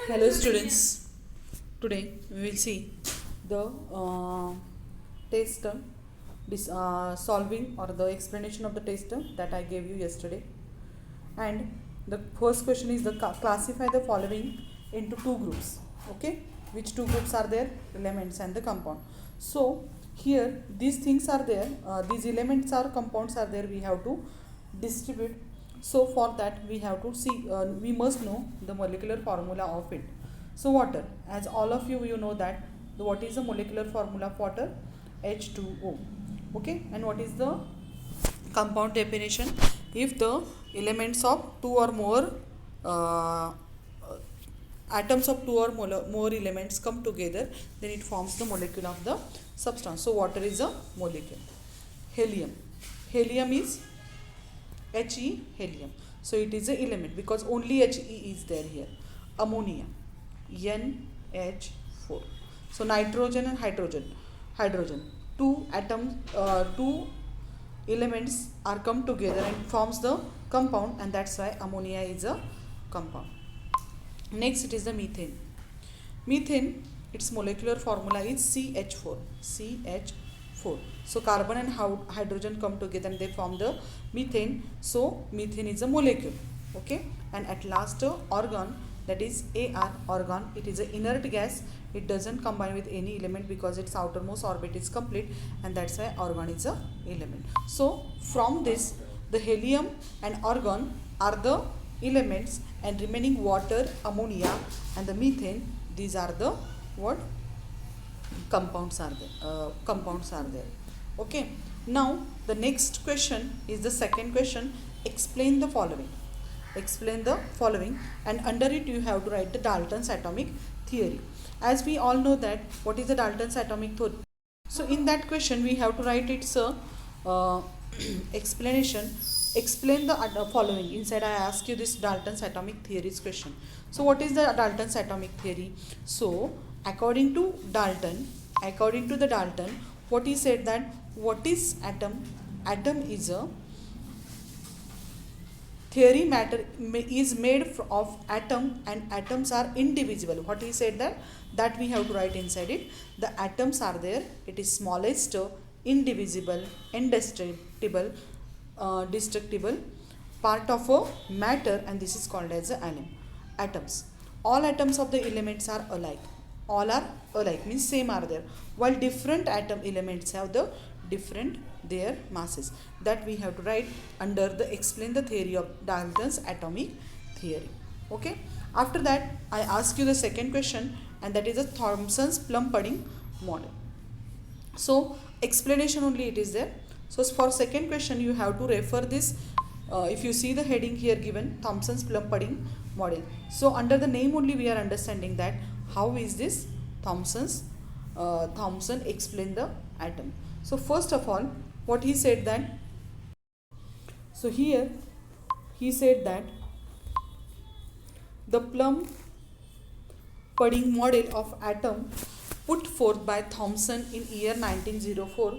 Hello students, today we will see the test solving or the explanation of the test that I gave you yesterday. And the first question is the classify the following into two groups. Okay, which two groups are there? Elements and the compound. So here these things are there, these elements or compounds are there, we have to distribute. So for that we have to see, we must know the molecular formula of it. So water, as all of you know that what is the molecular formula of water? H2O. Okay, and what is the compound definition? If the elements of two or more atoms of two or more elements come together, then it forms the molecule of the substance. So water is a molecule. Helium, helium is He, helium. So it is a element because only He is there here. Ammonia, NH4. So nitrogen and hydrogen, two atoms, two elements are come together and forms the compound, and that's why ammonia is a compound. Next it is the methane. Methane, its molecular formula is CH4. So carbon and hydrogen come together and they form the methane. So methane is a molecule. Okay, and at last organ, that is Ar, organ. It is an inert gas. It doesn't combine with any element because its outermost orbit is complete, and that's why organ is a element. So from this, the helium and argon are the elements, and remaining water, ammonia and the methane, these are the what? Compounds are there. Okay, now the next question is the second question. Explain the following. And under it you have to write the Dalton's atomic theory. As we all know that what is the Dalton's atomic theory? So in that question we have to write its explanation. Explain the following. Inside I ask you this Dalton's atomic theories question. So what is the Dalton's atomic theory? So according to the Dalton, what he said that what is atom? Atom is a theory matter is made of atom, and atoms are indivisible. What he said that we have to write inside it. The atoms are there. It is smallest, indivisible, indestructible, destructible part of a matter, and this is called as an atoms. All atoms of the elements are alike. All are alike means same are there, while different atom elements have the different their masses. That we have to write under the explain the theory of Dalton's atomic theory. Okay, after that I ask you the second question, and that is a Thomson's plum pudding model. So explanation only it is there. So for second question you have to refer this. If you see the heading here given, Thomson's plum pudding model. So under the name only we are understanding that how is this Thomson explain the atom. So first of all, what he said that, so here he said that the plum pudding model of atom put forth by Thomson in year 1904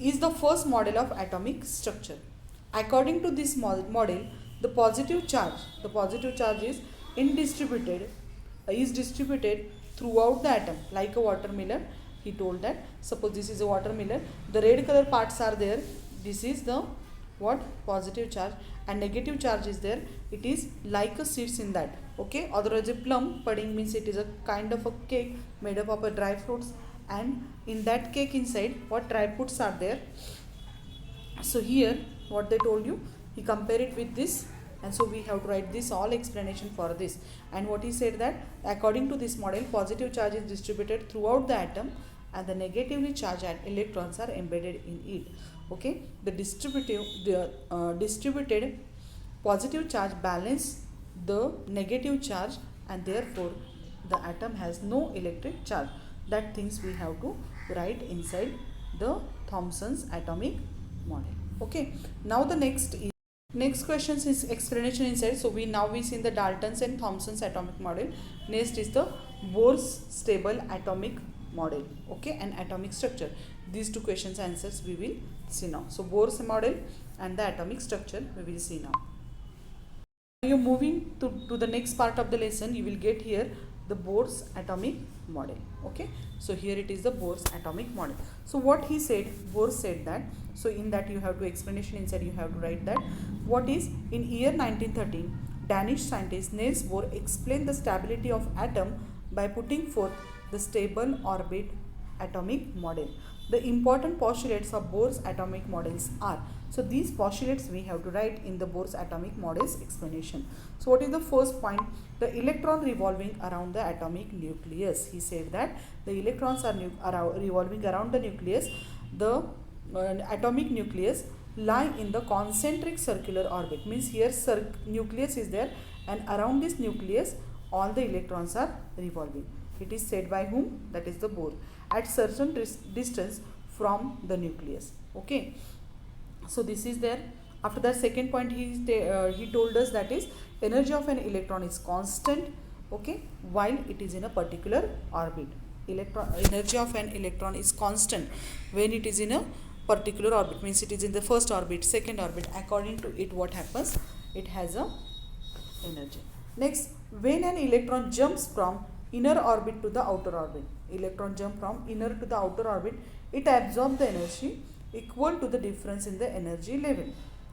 is the first model of atomic structure. According to this model, the positive charge is distributed throughout the atom like a watermelon. He told that suppose this is a watermelon, the red color parts are there, this is the what? Positive charge, and negative charge is there, it is like a seeds in that. Okay, otherwise a plum pudding means it is a kind of a cake made up of a dry fruits, and in that cake inside what dry fruits are there. So here what they told you, he compare it with this, and so we have to write this all explanation for this. And what he said that according to this model, positive charge is distributed throughout the atom, and the negatively charged electrons are embedded in it. Okay, the distributed positive charge balance the negative charge, and therefore the atom has no electric charge. That things we have to write inside the Thomson's atomic model. Okay, now the next question is explanation inside. So we see the Dalton's and Thomson's atomic model. Next is the Bohr's stable atomic model. Okay, and atomic structure. These two questions answers we will see now. So Bohr's model and the atomic structure we will see now. You're moving to the next part of the lesson. You will get here the Bohr's atomic model. Okay, so here it is the Bohr's atomic model. So what he said, Bohr said that, so in that you have to explanation inside, you have to write that what is in year 1913 Danish scientist Niels Bohr explained the stability of atom by putting forth the stable orbit atomic model. The important postulates of Bohr's atomic models are, so these postulates we have to write in the Bohr's atomic models explanation. So what is the first point? The electron revolving around the atomic nucleus. He said that the electrons are revolving around the nucleus. The atomic nucleus lie in the concentric circular orbit. Means here nucleus is there, and around this nucleus all the electrons are revolving. It is said by whom? That is the Bohr. At certain distance from the nucleus. Okay. So this is there. After that, second point he told us that is energy of an electron is constant. Okay, while it is in a particular orbit. Energy of an electron is constant when it is in a particular orbit. Means it is in the first orbit, second orbit. According to it, what happens? It has a energy. Next, when an electron jumps from inner orbit to the outer orbit, electron jump from inner to the outer orbit, it absorbs the energy equal to the difference in the energy level.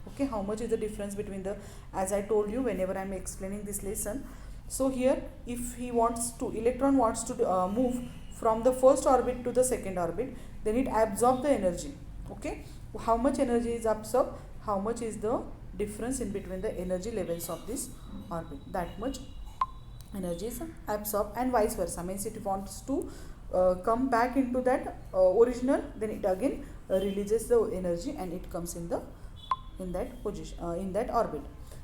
Okay, how much is the difference between the, as I told you whenever I am explaining this lesson. So here if he wants to, electron wants to move from the first orbit to the second orbit, then it absorbs the energy. Okay, how much energy is absorbed, how much is the difference in between the energy levels of this orbit, that much energy is absorbed, and vice versa. Means it wants to come back into that original, then it again releases the energy and it comes in that position, in that orbit.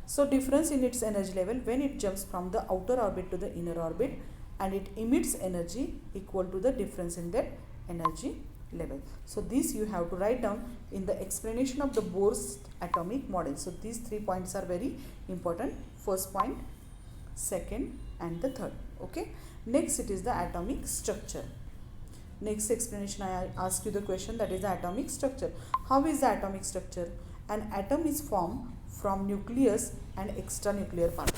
So difference in its energy level when it jumps from the outer orbit to the inner orbit, and it emits energy equal to the difference in that energy level. So this you have to write down in the explanation of the Bohr's atomic model. So these 3 points are very important. First point, second and the third. Okay. Next it is the atomic structure. Next explanation I ask you the question, that is the atomic structure. How is the atomic structure? An atom is formed from nucleus and extranuclear part.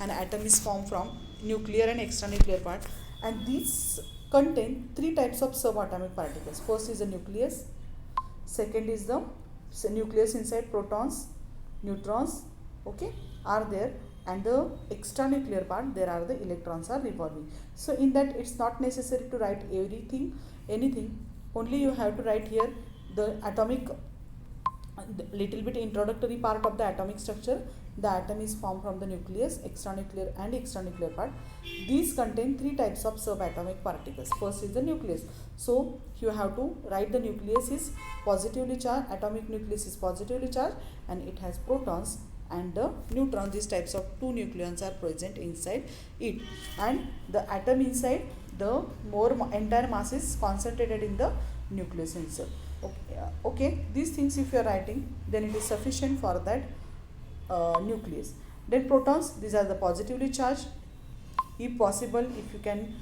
An atom is formed from nuclear and extranuclear part, and these contain 3 types of subatomic particles. First is the nucleus, second is the nucleus inside protons, neutrons, okay, are there, and the extranuclear part, there are the electrons are revolving. So in that it's not necessary to write anything, only you have to write here the atomic, little bit introductory part of the atomic structure. The atom is formed from the nucleus, extranuclear and extranuclear part. These contain 3 types of subatomic particles. First is the nucleus. So you have to write the nucleus is positively charged, atomic nucleus is positively charged, and it has protons and the neutrons. These types of 2 nucleons are present inside it, and the atom inside, the more entire mass is concentrated in the nucleus inside. Okay, these things if you are writing, then it is sufficient for that nucleus. Then protons, these are the positively charged. If possible, if you can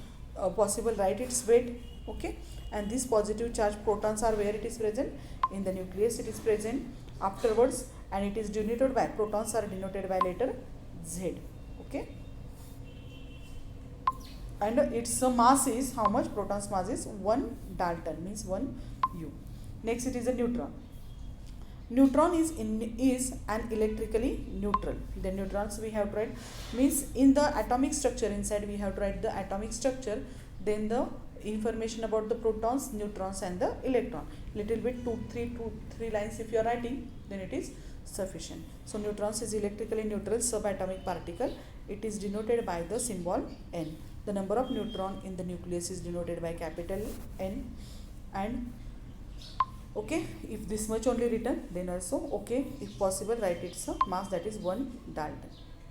possible, write its weight. Okay, and these positive charged protons are where it is present, in the nucleus it is present afterwards, and it is denoted by, protons are denoted by letter Z. Okay, and its mass is, how much? Proton's mass is 1 Dalton, means 1 U. Next it is a neutron. Neutron is an electrically neutral. The neutrons we have to write, means in the atomic structure inside we have to write the atomic structure, then the information about the protons, neutrons and the electron. Little bit 2-3 lines if you are writing, then it is sufficient. So neutrons is electrically neutral subatomic particle. It is denoted by the symbol N. The number of neutron in the nucleus is denoted by capital N, and okay, if this much only written, then also okay, if possible write its mass, that is 1 Dalton.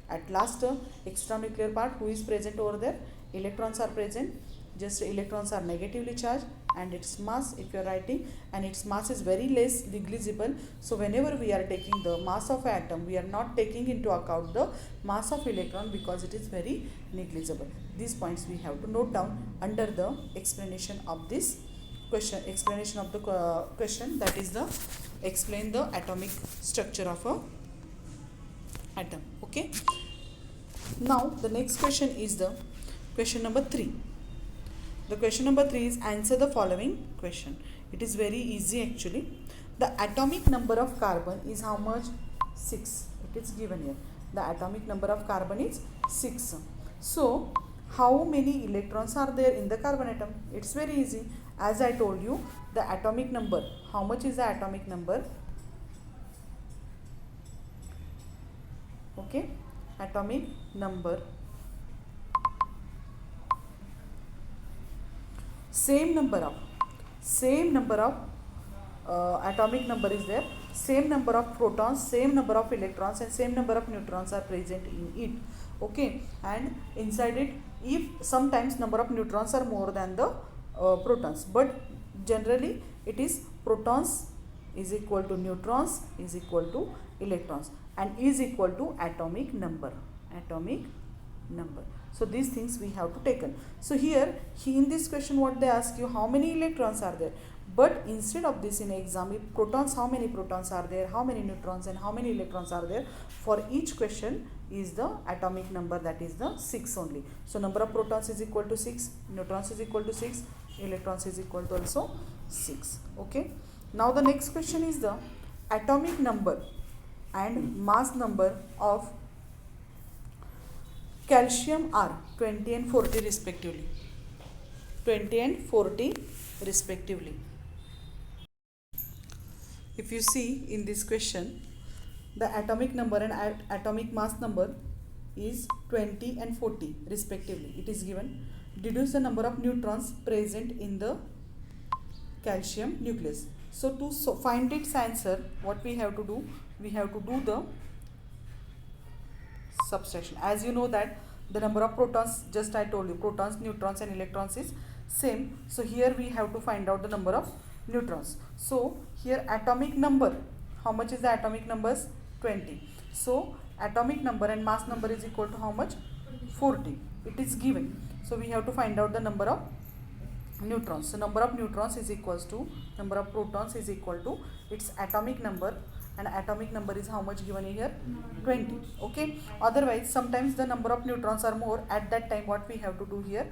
At last extranuclear part, who is present over there? Electrons are present, just electrons are negatively charged, and its mass if you are writing, and its mass is very less negligible. So whenever we are taking the mass of an atom, we are not taking into account the mass of electron because it is very negligible. These points we have to note down under the explanation of this question, explanation of the question, that is the explain the atomic structure of a atom. Okay, Now the next question is the question number 3. The question number 3 is answer the following question. It is very easy actually. The atomic number of carbon is how much? 6. It is given here. The atomic number of carbon is 6. So how many electrons are there in the carbon atom? It's very easy. As I told you, the atomic number. How much is the atomic number? Okay, atomic number. Same number of atomic number is there. Same number of protons, same number of electrons, and same number of neutrons are present in it. Okay, and inside it, if sometimes number of neutrons are more than the protons, but generally it is protons is equal to neutrons is equal to electrons and is equal to atomic number. So these things we have to taken. So here in this question what they ask you, how many electrons are there? But instead of this in exam, if protons, how many protons are there, how many neutrons and how many electrons are there, for each question is the atomic number, that is the 6 only. So number of protons is equal to 6, neutrons is equal to 6, electrons is equal to also 6. Okay. Now the next question is the atomic number and mass number of calcium are 20 and 40 respectively. 20 and 40 respectively. If you see in this question, the atomic number and atomic mass number is 20 and 40 respectively. It is given. Deduce the number of neutrons present in the calcium nucleus. So to find its answer, what we have to do? We have to do the subtraction. As you know that the number of protons, just I told you, protons, neutrons and electrons is same. So here we have to find out the number of neutrons. So here atomic number, how much is the atomic numbers? 20. So atomic number and mass number is equal to how much? 40. It is given. So we have to find out the number of neutrons. So number of neutrons is equals to number of protons is equal to its atomic number, and atomic number is how much given here? 20. Okay. Otherwise sometimes the number of neutrons are more. At that time what we have to do here?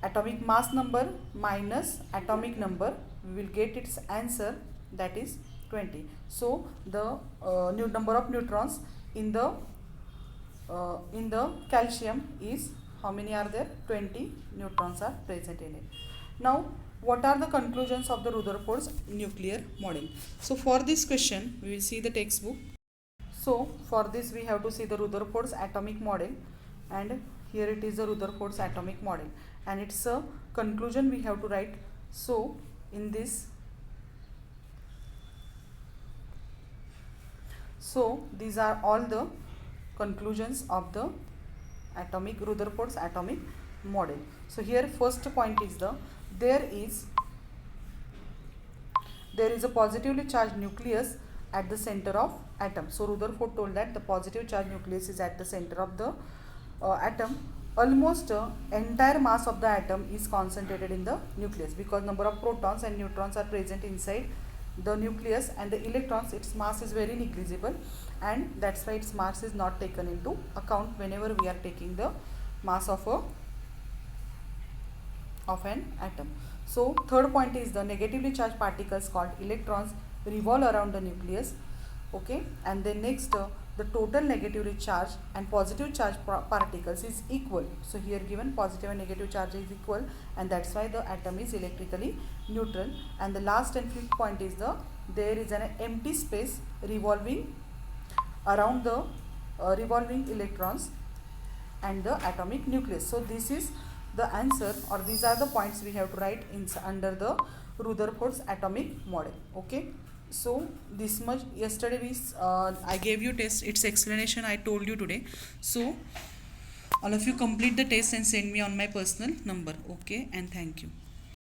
Atomic mass number minus atomic number, we will get its answer, that is 20. So the number of neutrons in the calcium is how many are there? 20 neutrons are present in it. Now what are the conclusions of the Rutherford's nuclear model? So for this question we will see the textbook. So for this we have to see the Rutherford's atomic model, and here it is the Rutherford's atomic model, and it's a conclusion we have to write. So in this, so these are all the conclusions of the Rutherford's atomic model. So here first point is there is a positively charged nucleus at the center of atom. So Rutherford told that the positive charged nucleus is at the center of the atom. Almost entire mass of the atom is concentrated in the nucleus, because number of protons and neutrons are present inside the nucleus, and the electrons, its mass is very negligible, and that's why its mass is not taken into account whenever we are taking the mass of an atom. So third point is the negatively charged particles called electrons revolve around the nucleus. Okay, and then next the total negatively charged and positive charged particles is equal. So here given positive and negative charge is equal, and that's why the atom is electrically neutral. And the last and fifth point is there is an empty space revolving around the revolving electrons and the atomic nucleus. So this is the answer, or these are the points we have to write under the Rutherford's atomic model. Okay. So this much yesterday I gave you test, its explanation I told you today. So all of you complete the test and send me on my personal number. Okay, and thank you.